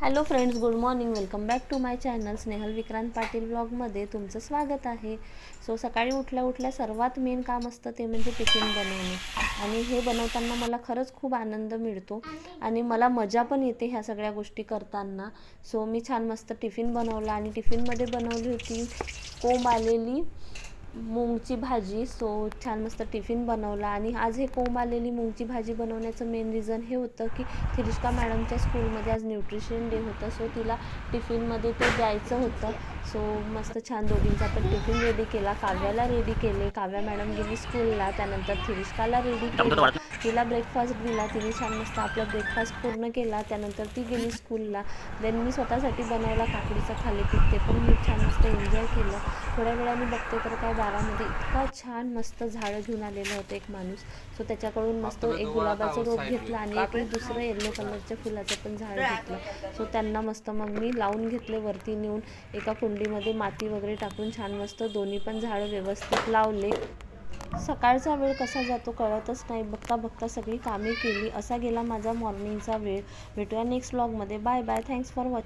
Hello friends, good morning. Welcome back to my channel Snehal Vikrant Patil ब्लॉगमध्ये तुमचं स्वागत आहे. सकाळी उठल्या सर्वात मेन काम असतं ते म्हणजे टिफिन बनवणे. आणि हे बनवताना मला खरंच खूप आनंद मिळतो आणि मला मजा पण येते ह्या सगळ्या गोष्टी करताना. मी छान मस्त टिफिन बनवला आणि टिफिनमध्ये बनवली होती कोंब आलेली मूगची भाजी. छान मस्त टिफिन बनवला. आणि आज हे कोंब आलेली मूगची भाजी बनवण्याचं मेन रिझन हे होतं की थिरिष्का मॅडमच्या स्कूलमध्ये आज न्यूट्रिशन डे होतं. तिला टिफिनमध्ये ते द्यायचं होतं. मस्त छान दोघींचा पण टिफिन रेडी केला. काव्याला रेडी केले. काव्या मॅडम गेली स्कूलला. त्यानंतर थिरिष्काला रेडी केलं. तिला ब्रेकफास्ट दिला. तिने छान मस्त आपला ब्रेकफास्ट पूर्ण केला. त्यानंतर ती गेली स्कूलला. देन मी स्वतःसाठी बनवला काकडीचं थालीपीठ. ते पण मी छान मस्त एन्जॉय केलं. थोड्या वेळाने बघते तर काय दारामध्ये इतका छान मस्त झाडं घेऊन आलेलं होतं एक माणूस. त्याच्याकडून मस्त एक गुलाबाचं रोप घेतलं आणि एक दुसरं येल्लो कलरच्या फुलाचं पण झाड घेतलं. त्यांना मस्त मग मी लावून घेतले. वरती नेऊन एका कुंडीमध्ये माती वगैरे टाकून छान मस्त दोन्ही पण झाडं व्यवस्थित लावले. सकाळचा वेळ कसा जातो कळतच नाही. बघता बघता सगळी कामे केली. असा गेला माझा मॉर्निंगचा वेळ. भेटूया नेक्स्ट व्लॉगमध्ये. Bye bye. Thanks for watching.